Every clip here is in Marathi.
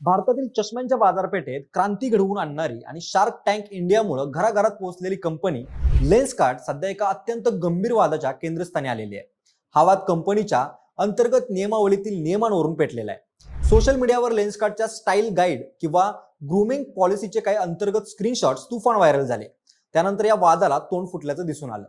भारतातील चष्म्यांच्या बाजारपेठेत क्रांती घडवून आणणारी आणि शार्क टँक इंडियामुळे घराघरात पोहोचलेली कंपनी लेन्सकार्ट सध्या एका अत्यंत गंभीर वादाच्या केंद्रस्थानी आलेली आहे. हा वाद कंपनीच्या अंतर्गत नियमावलीतील नियमांवरून पेटलेला आहे. सोशल मीडियावर लेन्सकार्टच्या स्टाईल गाईड किंवा ग्रूमिंग पॉलिसीचे काही अंतर्गत स्क्रीनशॉट्स तुफान व्हायरल झाले. त्यानंतर या वादाला तोंड फुटल्याचं दिसून आलं.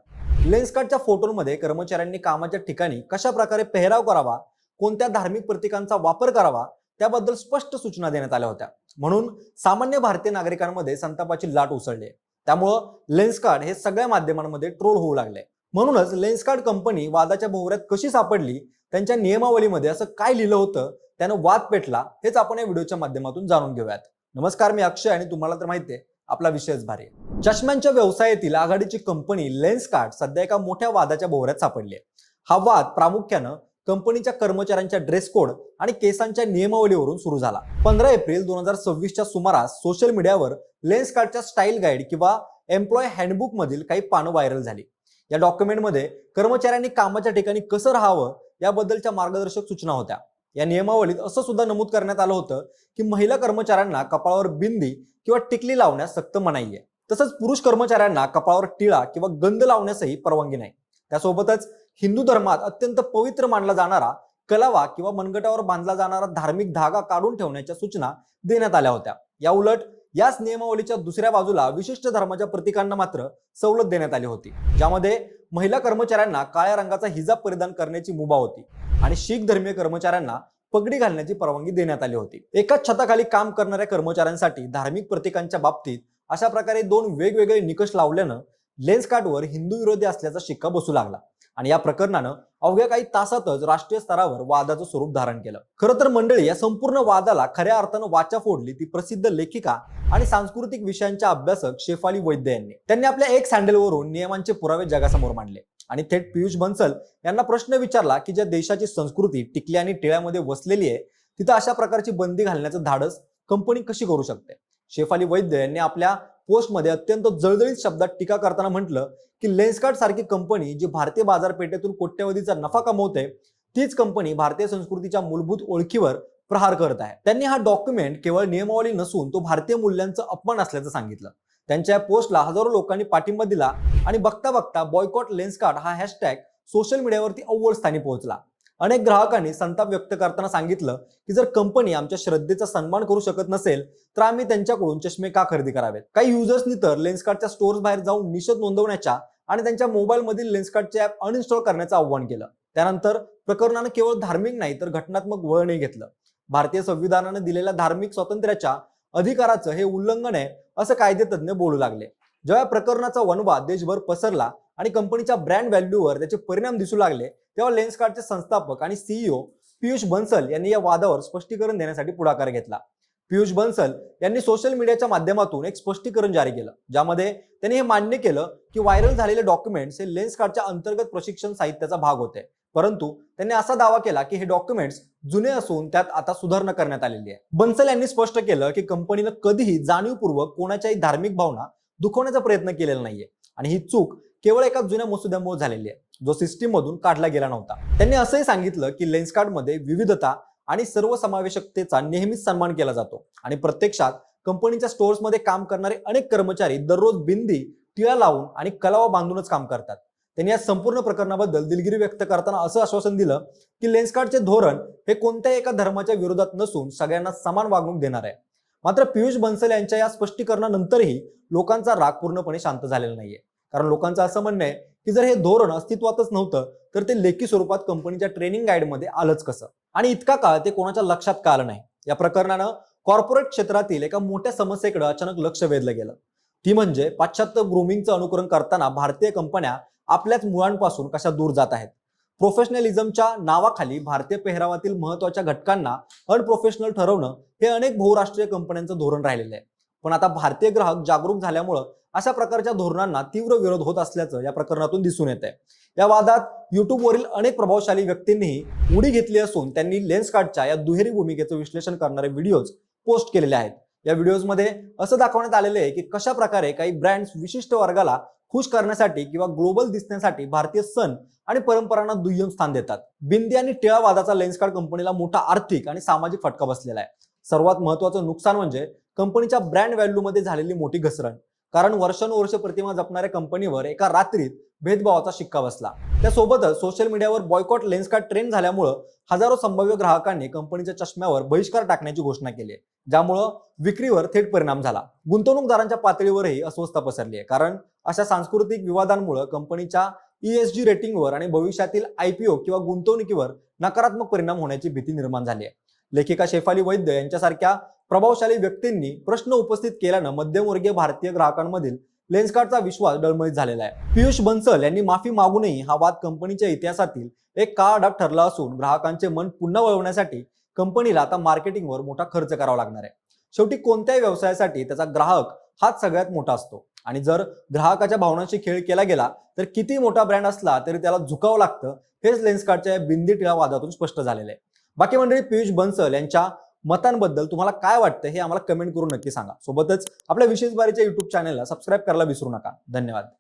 लेन्सकार्टच्या फोटोमध्ये कर्मचाऱ्यांनी कामाच्या ठिकाणी कशा प्रकारे पेहराव करावा, कोणत्या धार्मिक प्रतीकांचा वापर करावा त्याबद्दल स्पष्ट सूचना देण्यात आल्या होत्या. म्हणून सामान्य भारतीय नागरिकांमध्ये संतापाची लाट उसळली. त्यामुळं लेन्सकार्ट हे सगळ्या माध्यमांमध्ये ट्रोल होऊ लागले. म्हणूनच लेन्सकार्ट कंपनी वादाच्या भोवऱ्यात कशी सापडली, त्यांच्या नियमावलीमध्ये असं काय लिहिलं होतं, त्यानं वाद पेटला, हेच आपण या व्हिडिओच्या माध्यमातून जाणून घेऊयात. नमस्कार, मी अक्षय आणि तुम्हाला तर माहिती आहे आपला विषयच भारी आहे. चष्म्यांच्या व्यवसायातील आघाडीची कंपनी लेन्सकार्ट सध्या एका मोठ्या वादाच्या भोवऱ्यात सापडली आहे. हा वाद प्रामुख्यानं कंपनीच्या कर्मचाऱ्यांच्या ड्रेस कोड आणि केसांच्या नियमावलीवरून सुरू झाला. 15 एप्रिल 2026च्या सुमारास सोशल मीडियावर लेन्सकार्टच्या स्टाईल गाईड किंवा एम्प्लॉय हँडबुक मधील काही पानं व्हायरल झाली. या डॉक्युमेंटमध्ये कर्मचाऱ्यांनी कामाच्या ठिकाणी कसं राहावं याबद्दलच्या मार्गदर्शक सूचना होत्या. या नियमावलीत असं सुद्धा नमूद करण्यात आलं होतं की महिला कर्मचाऱ्यांना कपाळावर बिंदी किंवा टिकली लावण्यास सक्त मनाई आहे. तसंच पुरुष कर्मचाऱ्यांना कपाळावर टिळा किंवा गंध लावण्यासही परवानगी नाही. त्यासोबतच हिंदू धर्मात अत्यंत पवित्र मानला जाणारा कलावा किंवा मनगटावर बांधला जाणारा धार्मिक धागा काढून ठेवण्याच्या सूचना देण्यात आल्या होत्या. या उलट याच नियमावलीच्या दुसऱ्या बाजूला विशिष्ट धर्माच्या प्रतीकांना मात्र सवलत देण्यात आली होती, ज्यामध्ये महिला कर्मचाऱ्यांना काळ्या रंगाचा हिजाब परिधान करण्याची मुभा होती आणि शीख धर्मीय कर्मचाऱ्यांना पगडी घालण्याची परवानगी देण्यात आली होती. एकाच छताखाली काम करणाऱ्या कर्मचाऱ्यांसाठी धार्मिक प्रतीकांच्या बाबतीत अशा प्रकारे दोन वेगवेगळे निकष लावल्यानं लेन्सकार्टवर हिंदू विरोधी असल्याचा शिक्का बसू लागला आणि या प्रकरणानं अवघ्या काही तासातच राष्ट्रीय स्तरावर वादाचं स्वरूप धारण केलं. खरं तर मंडळी, या संपूर्ण वादाला खऱ्या अर्थानं वाचा फोडली ती प्रसिद्ध लेखिका आणि सांस्कृतिक विषयांच्या अभ्यासक शेफाली वैद्य यांनी. त्यांनी आपल्या एक सँडलवरून नियमांचे पुरावे जगासमोर मांडले आणि थेट पियुष बन्सल यांना प्रश्न विचारला की ज्या देशाची संस्कृती टिकली आणि टिळ्यामध्ये वसलेली आहे, तिथं अशा प्रकारची बंदी घालण्याचं धाडस कंपनी कशी करू शकते. शेफाली वैद्य यांनी आपल्या पोस्टमध्ये अत्यंत जळजळीत शब्दात टीका करताना म्हटलं की लेन्सकार्ट सारखी कंपनी जी भारतीय बाजारपेठेतून कोट्यवधीचा नफा कमवते, तीच कंपनी भारतीय संस्कृतीच्या मूलभूत ओळखीवर प्रहार करत आहे. त्यांनी हा डॉक्युमेंट केवळ नियमावली नसून तो भारतीय मूल्यांचा अपमान असल्याचं सांगितलं. त्यांच्या पोस्टला हजारो लोकांनी पाठिंबा दिला आणि बघता बघता बॉयकॉट लेन्सकार्ट हा हॅशटॅग सोशल मीडियावरती अव्वल स्थानी पोहोचला. अनेक ग्राहकांनी संताप व्यक्त करताना सांगितलं की जर कंपनी आमच्या श्रद्धेचा सन्मान करू शकत नसेल तर आम्ही त्यांच्याकडून चष्मे का खरेदी करावेत. काही युजर्सनी तर लेन्सकार्टच्या स्टोअर्स बाहेर जाऊन निषेध नोंदवण्याच्या आणि त्यांच्या मोबाईलमधील लेन्सकार्टचे ॲप अनइन्स्टॉल करण्याचं आव्हान केलं. त्यानंतर प्रकरणानं केवळ धार्मिक नाही तर घटनात्मक वळणही घेतलं. भारतीय संविधानानं दिलेल्या धार्मिक स्वातंत्र्याच्या अधिकाराचं हे उल्लंघन आहे असं कायदेतज्ञ बोलू लागले. जेव्हा प्रकरणाचा वणवा देशभर पसरला आणि कंपनीच्या ब्रँड व्हॅल्यूवर त्याचे परिणाम दिसू लागले, तेव्हा लेन्सकार्टचे संस्थापक आणि सीईओ पियुष बन्सल यांनी या वादावर स्पष्टीकरण देण्यासाठी पुढाकार घेतला. पियुष बन्सल यांनी सोशल मीडियाच्या माध्यमातून एक स्पष्टीकरण जारी केलं, ज्यामध्ये त्यांनी हे मान्य केलं की व्हायरल झालेले डॉक्युमेंट्स हे लेन्सकार्टच्या अंतर्गत प्रशिक्षण साहित्याचा भाग होते. परंतु त्यांनी असा दावा केला की हे डॉक्युमेंट्स जुने असून त्यात आता सुधारणा करण्यात आलेली आहे. बन्सल यांनी स्पष्ट केलं की कंपनीनं कधीही जाणीवपूर्वक कोणाच्याही धार्मिक भावना दुखवण्याचा प्रयत्न केलेला नाहीये आणि ही चूक केवळ एका जुन्या मसुद्यामुळे झालेली आहे, जो सिस्टीम मधून काढला गेला नव्हता. त्यांनी असंही सांगितलं की लेन्सकार्टमध्ये विविधता आणि सर्वसमावेशकतेचा नेहमीच सन्मान केला जातो आणि प्रत्यक्षात कंपनीच्या स्टोअर्समध्ये काम करणारे अनेक कर्मचारी दररोज बिंदी, टिळा लावून आणि कलावा बांधूनच काम करतात. त्यांनी या संपूर्ण प्रकरणाबद्दल दिलगिरी व्यक्त करताना असं आश्वासन दिलं की लेन्सकार्टचे धोरण हे कोणत्याही एका धर्माच्या विरोधात नसून सगळ्यांना समान वागणूक देणार आहे. मात्र पियुष बन्सल यांच्या या स्पष्टीकरणानंतरही लोकांचा राग पूर्णपणे शांत झालेला नाहीये, कारण लोकांचं असं म्हणणं आहे की जर हे धोरण अस्तित्वातच नव्हतं तर ते लेखी स्वरूपात कंपनीच्या ट्रेनिंग गाईडमध्ये आलंच कसं आणि इतका काळ ते कोणाच्या लक्षात का आलं नाही. या प्रकरणानं कॉर्पोरेट क्षेत्रातील एका मोठ्या समस्येकडे अचानक लक्ष वेधलं गेलं. ती म्हणजे पाश्चात्य ग्रूमिंगचं अनुकरण करताना भारतीय कंपन्या आपल्याच मुळांपासून कशा दूर जात आहेत. प्रोफेशनलिझमच्या नावाखाली भारतीय पेहरावातील महत्वाच्या घटकांना अनप्रोफेशनल ठरवणं हे अनेक बहुराष्ट्रीय कंपन्यांचं धोरण राहिलेलं आहे. पण आता भारतीय ग्राहक जागरूक झाल्यामुळं अशा प्रकारच्या धोरणांना तीव्र विरोध होत असल्याचं या प्रकरणातून दिसून येत आहे. या वादात युट्यूबवरील अनेक प्रभावशाली व्यक्तींनीही उडी घेतली असून त्यांनी लेन्सकार्टच्या या दुहेरी भूमिकेचं विश्लेषण करणारे व्हिडिओज पोस्ट केलेले आहेत. या व्हिडिओजमध्ये असं दाखवण्यात आलेलं आहे की कशा प्रकारे काही ब्रँड्स विशिष्ट वर्गाला खुश करण्यासाठी किंवा ग्लोबल दिसण्यासाठी भारतीय सण आणि परंपरांना दुय्यम स्थान देतात. बिंदी आणि टिळा वादाचा लेन्सकार्ट कंपनीला मोठा आर्थिक आणि सामाजिक फटका बसलेला आहे. सर्वात महत्त्वाचं नुकसान म्हणजे कंपनीच्या ब्रँड व्हॅल्यूमध्ये झालेली मोठी घसरण. कारण वर्षानुवर्ष प्रतिमा जपणाऱ्या कंपनीवर एका रात्रीत भेदभावाचा शिक्का बसला. त्यासोबतच सोशल मीडियावर बॉयकॉट लेन्सकार्ट ट्रेंड झाल्यामुळं हजारो संभाव्य ग्राहकांनी कंपनीच्या चष्म्यावर बहिष्कार टाकण्याची घोषणा केली आहे, ज्यामुळं विक्रीवर थेट परिणाम झाला. गुंतवणूकदारांच्या पातळीवरही अस्वस्थता पसरली आहे, कारण अशा सांस्कृतिक विवादांमुळे कंपनीच्या ESG रेटिंगवर आणि भविष्यातील IPO किंवा गुंतवणुकीवर नकारात्मक परिणाम होण्याची भीती निर्माण झाली आहे. लेखिका शेफाली वैद्य यांच्यासारख्या प्रभावशाली व्यक्तींनी प्रश्न उपस्थित केल्यानं मध्यमवर्गीय भारतीय ग्राहकांमधील लेन्सकार्टचा विश्वास डळमळीत झालेला आहे. पियुष बन्सल यांनी माफी मागूनही हा वाद कंपनीच्या इतिहासातील एक काळा डाग ठरला असून ग्राहकांचे मन पुन्हा वळवण्यासाठी कंपनीला आता मार्केटिंगवर मोठा खर्च करावा लागणार आहे. शेवटी कोणत्याही व्यवसायासाठी त्याचा ग्राहक हाच सगळ्यात मोठा असतो आणि जर ग्राहकाच्या भावनांशी खेळ केला गेला तर किती मोठा ब्रँड असला तरी त्याला झुकावं लागतं. हेच लेन्सकार्टच्या या बिंदी वादातून स्पष्ट झालेलं आहे. बाकी मंडळी, पियुष बन्सल यांच्या मतांबद्दल तुम्हाला काय वाटतं हे आम्हाला कमेंट करून नक्की सांगा. सोबतच आपल्या विशेष बारीच्या YouTube चॅनलला सबस्क्राईब करायला विसरू नका. धन्यवाद.